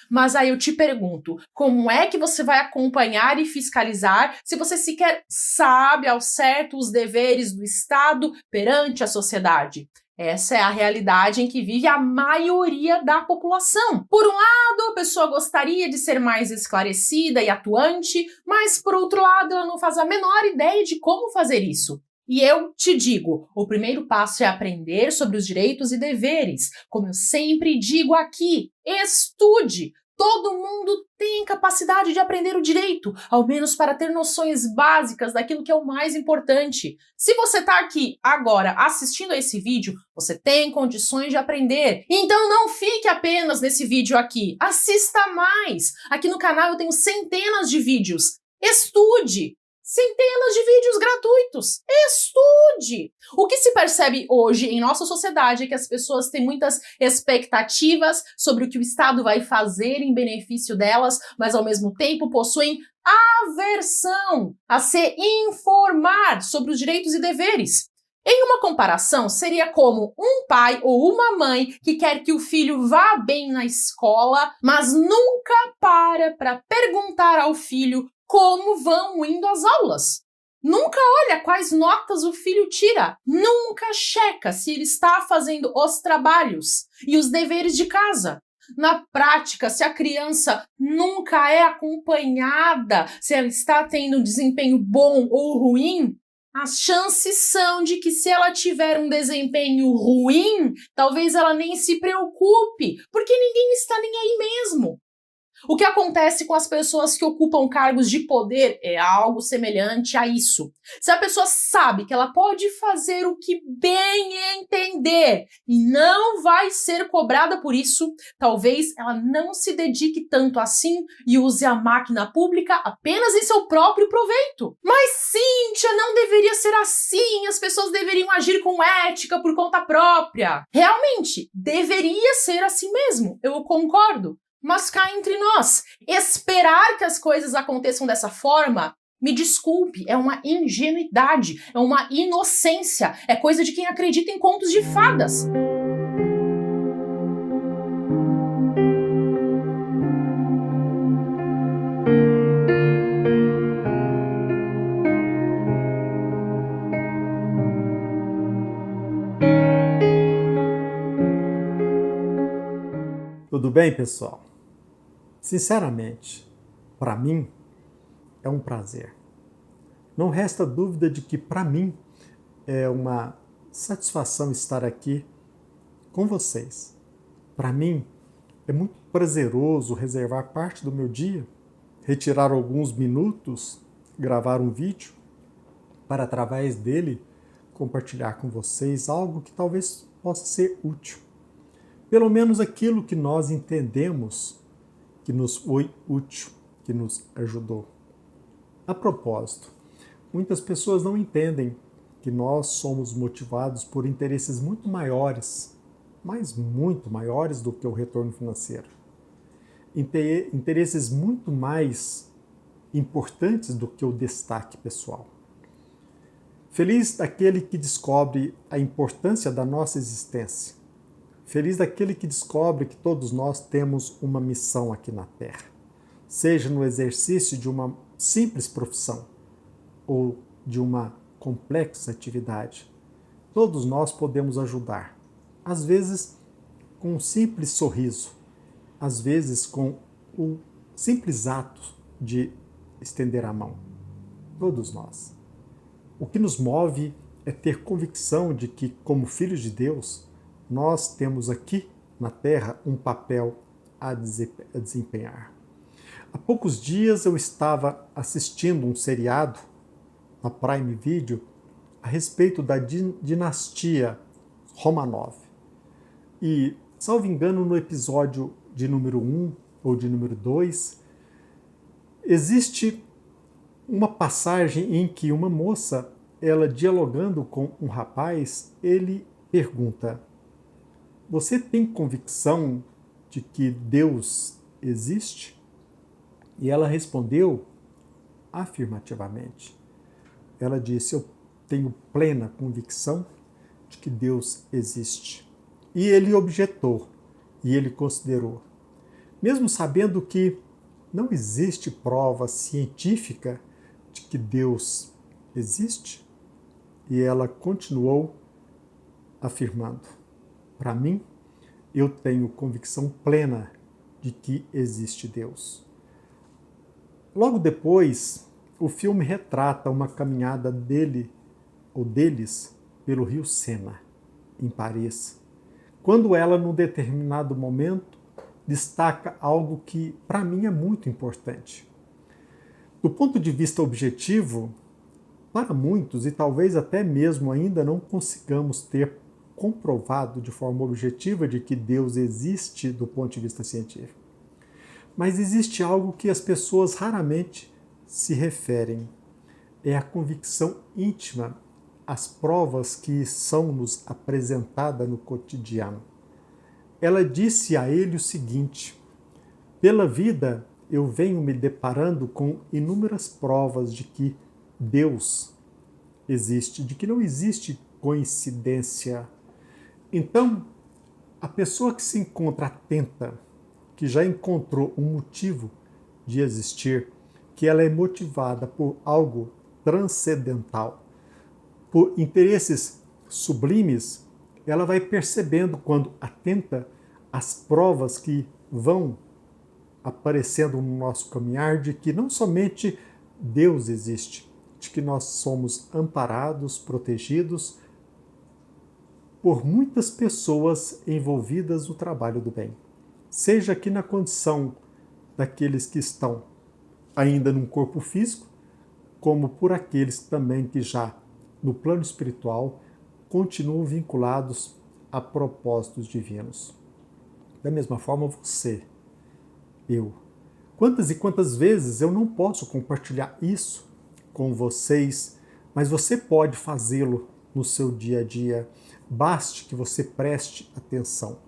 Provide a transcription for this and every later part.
Mas aí eu te pergunto, como é que você vai acompanhar e fiscalizar se você sequer sabe ao certo os deveres do Estado perante a sociedade? Essa é a realidade em que vive a maioria da população. Por um lado, a pessoa gostaria de ser mais esclarecida e atuante, mas por outro lado, ela não faz a menor ideia de como fazer isso. E eu te digo, o primeiro passo é aprender sobre os direitos e deveres. Como eu sempre digo aqui, estude! Todo mundo tem capacidade de aprender o direito, ao menos para ter noções básicas daquilo que é o mais importante. Se você está aqui agora assistindo a esse vídeo, você tem condições de aprender. Então não fique apenas nesse vídeo aqui, assista mais! Aqui no canal eu tenho centenas de vídeos. Estude! Centenas de vídeos gratuitos. Estude! O que se percebe hoje em nossa sociedade é que as pessoas têm muitas expectativas sobre o que o Estado vai fazer em benefício delas, mas ao mesmo tempo possuem aversão a se informar sobre os direitos e deveres. Em uma comparação, seria como um pai ou uma mãe que quer que o filho vá bem na escola, mas nunca para perguntar ao filho como vão indo as aulas. Nunca olha quais notas o filho tira. Nunca checa se ele está fazendo os trabalhos e os deveres de casa. Na prática, se a criança nunca é acompanhada, se ela está tendo um desempenho bom ou ruim, as chances são de que se ela tiver um desempenho ruim, talvez ela nem se preocupe, porque ninguém está nem aí mesmo. O que acontece com as pessoas que ocupam cargos de poder é algo semelhante a isso. Se a pessoa sabe que ela pode fazer o que bem entender e não vai ser cobrada por isso, talvez ela não se dedique tanto assim e use a máquina pública apenas em seu próprio proveito. Mas Cíntia, não deveria ser assim, as pessoas deveriam agir com ética por conta própria. Realmente, deveria ser assim mesmo, eu concordo. Mas cá entre nós, esperar que as coisas aconteçam dessa forma, me desculpe, é uma ingenuidade, é uma inocência, é coisa de quem acredita em contos de fadas. Tudo bem, pessoal? Sinceramente, para mim é um prazer. Não resta dúvida de que para mim é uma satisfação estar aqui com vocês. Para mim é muito prazeroso reservar parte do meu dia, retirar alguns minutos, gravar um vídeo para através dele compartilhar com vocês algo que talvez possa ser útil. Pelo menos aquilo que nós entendemos que nos foi útil, que nos ajudou. A propósito, muitas pessoas não entendem que nós somos motivados por interesses muito maiores, mas muito maiores do que o retorno financeiro. Interesses muito mais importantes do que o destaque pessoal. Feliz daquele que descobre a importância da nossa existência. Feliz daquele que descobre que todos nós temos uma missão aqui na Terra, seja no exercício de uma simples profissão ou de uma complexa atividade. Todos nós podemos ajudar, às vezes com um simples sorriso, às vezes com o simples ato de estender a mão. Todos nós. O que nos move é ter convicção de que, como filhos de Deus, nós temos aqui na Terra um papel a desempenhar. Há poucos dias eu estava assistindo um seriado na Prime Video a respeito da dinastia Romanov. E, salvo engano, no episódio de número 1 ou de número 2, existe uma passagem em que uma moça, ela dialogando com um rapaz, ele pergunta: você tem convicção de que Deus existe? E ela respondeu afirmativamente. Ela disse: eu tenho plena convicção de que Deus existe. E ele objetou, e ele considerou: mesmo sabendo que não existe prova científica de que Deus existe? E ela continuou afirmando: para mim, eu tenho convicção plena de que existe Deus. Logo depois, o filme retrata uma caminhada dele ou deles pelo rio Sena, em Paris, quando ela, num determinado momento, destaca algo que, para mim, é muito importante. Do ponto de vista objetivo, para muitos, e talvez até mesmo ainda não consigamos ter comprovado de forma objetiva de que Deus existe do ponto de vista científico. Mas existe algo que as pessoas raramente se referem. É a convicção íntima, as provas que são-nos apresentadas no cotidiano. Ela disse a ele o seguinte: pela vida eu venho me deparando com inúmeras provas de que Deus existe, de que não existe coincidência. Então, a pessoa que se encontra atenta, que já encontrou um motivo de existir, que ela é motivada por algo transcendental, por interesses sublimes, ela vai percebendo, quando atenta às provas que vão aparecendo no nosso caminhar, de que não somente Deus existe, de que nós somos amparados, protegidos por muitas pessoas envolvidas no trabalho do bem. Seja aqui na condição daqueles que estão ainda num corpo físico, como por aqueles também que já no plano espiritual continuam vinculados a propósitos divinos. Da mesma forma você, eu. Quantas e quantas vezes eu não posso compartilhar isso com vocês, mas você pode fazê-lo no seu dia a dia. Baste que você preste atenção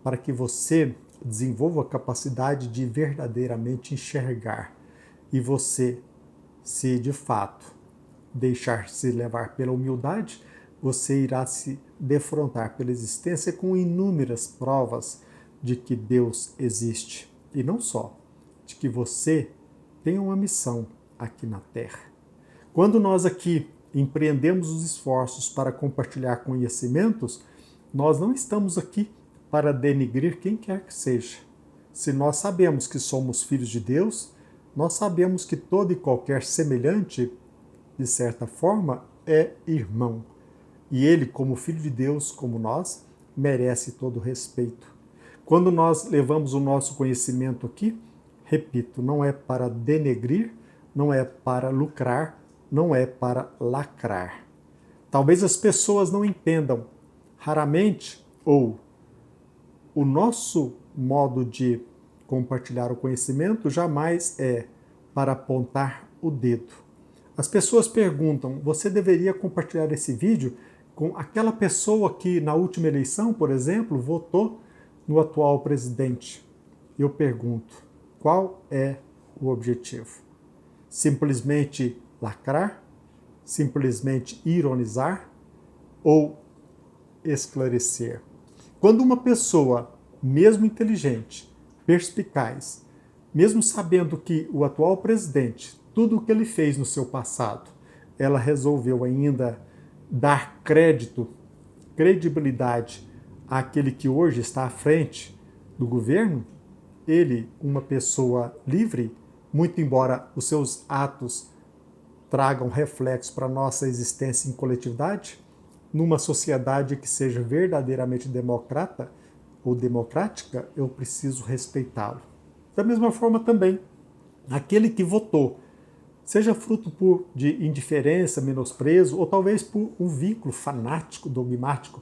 para que você desenvolva a capacidade de verdadeiramente enxergar. E você, se de fato deixar-se levar pela humildade, você irá se defrontar pela existência com inúmeras provas de que Deus existe. E não só, de que você tem uma missão aqui na Terra. Quando nós aqui empreendemos os esforços para compartilhar conhecimentos, nós não estamos aqui para denigrir quem quer que seja. Se nós sabemos que somos filhos de Deus, nós sabemos que todo e qualquer semelhante, de certa forma, é irmão. E ele, como filho de Deus, como nós, merece todo o respeito. Quando nós levamos o nosso conhecimento aqui, repito, não é para denegrir, não é para lucrar, não é para lacrar. Talvez as pessoas não entendam, raramente, ou o nosso modo de compartilhar o conhecimento jamais é para apontar o dedo. As pessoas perguntam: você deveria compartilhar esse vídeo com aquela pessoa que na última eleição, por exemplo, votou no atual presidente? Eu pergunto: qual é o objetivo? Simplesmente lacrar? Simplesmente ironizar? Ou esclarecer? Quando uma pessoa, mesmo inteligente, perspicaz, mesmo sabendo que o atual presidente, tudo o que ele fez no seu passado, ela resolveu ainda dar crédito, credibilidade àquele que hoje está à frente do governo, ele, uma pessoa livre, muito embora os seus atos tragam reflexos para a nossa existência em coletividade, numa sociedade que seja verdadeiramente democrata ou democrática, eu preciso respeitá-lo. Da mesma forma também, aquele que votou, seja fruto de indiferença, menosprezo, ou talvez por um vínculo fanático, dogmático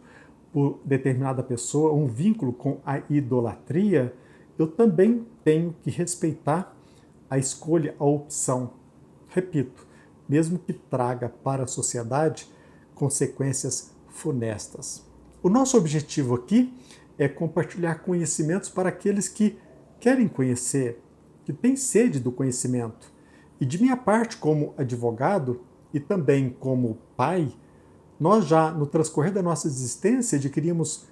por determinada pessoa, um vínculo com a idolatria, eu também tenho que respeitar a escolha, a opção. Repito, mesmo que traga para a sociedade consequências funestas. O nosso objetivo aqui é compartilhar conhecimentos para aqueles que querem conhecer, que têm sede do conhecimento. E de minha parte, como advogado e também como pai, nós já, no transcorrer da nossa existência, adquirimos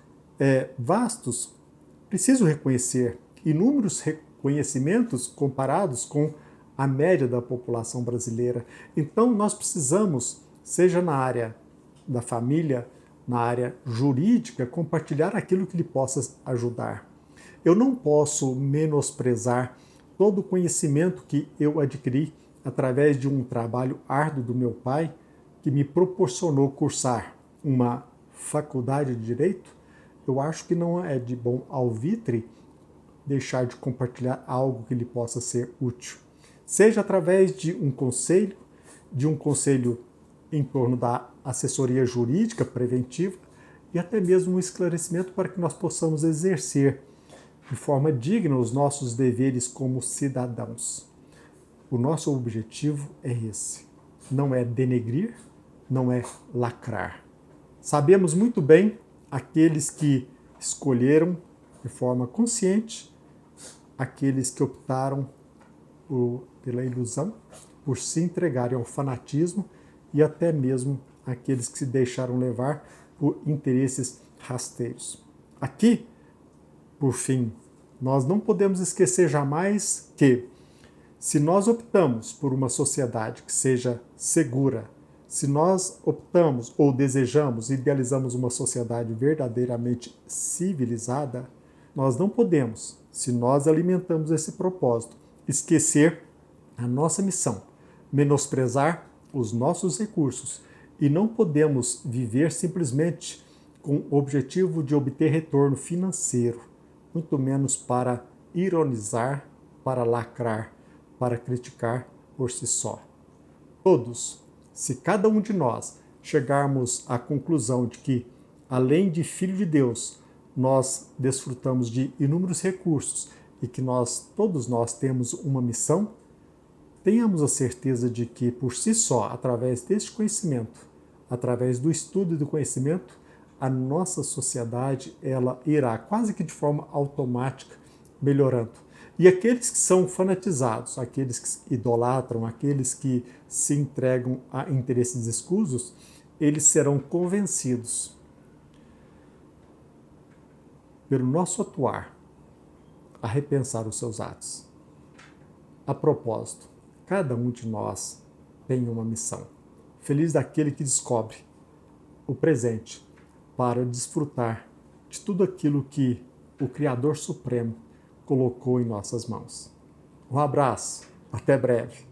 preciso reconhecer, inúmeros conhecimentos comparados com a média da população brasileira. Então, nós precisamos, seja na área da família, na área jurídica, compartilhar aquilo que lhe possa ajudar. Eu não posso menosprezar todo o conhecimento que eu adquiri através de um trabalho árduo do meu pai, que me proporcionou cursar uma faculdade de Direito. Eu acho que não é de bom alvitre deixar de compartilhar algo que lhe possa ser útil. Seja através de um conselho em torno da assessoria jurídica preventiva e até mesmo um esclarecimento para que nós possamos exercer de forma digna os nossos deveres como cidadãos. O nosso objetivo é esse, não é denegrir, não é lacrar. Sabemos muito bem aqueles que escolheram de forma consciente, aqueles que optaram pela ilusão, por se entregarem ao fanatismo e até mesmo aqueles que se deixaram levar por interesses rasteiros. Aqui, por fim, nós não podemos esquecer jamais que, se nós optamos por uma sociedade que seja segura, se nós optamos ou desejamos, idealizamos uma sociedade verdadeiramente civilizada, nós não podemos, se nós alimentamos esse propósito, esquecer a nossa missão, menosprezar os nossos recursos e não podemos viver simplesmente com o objetivo de obter retorno financeiro, muito menos para ironizar, para lacrar, para criticar por si só. Todos, se cada um de nós chegarmos à conclusão de que, além de filho de Deus, nós desfrutamos de inúmeros recursos e que todos nós temos uma missão, tenhamos a certeza de que, por si só, através deste conhecimento, através do estudo e do conhecimento, a nossa sociedade ela irá quase que de forma automática melhorando. E aqueles que são fanatizados, aqueles que idolatram, aqueles que se entregam a interesses escusos, eles serão convencidos pelo nosso atuar a repensar os seus atos. A propósito, cada um de nós tem uma missão. Feliz daquele que descobre o presente para desfrutar de tudo aquilo que o Criador Supremo colocou em nossas mãos. Um abraço, até breve.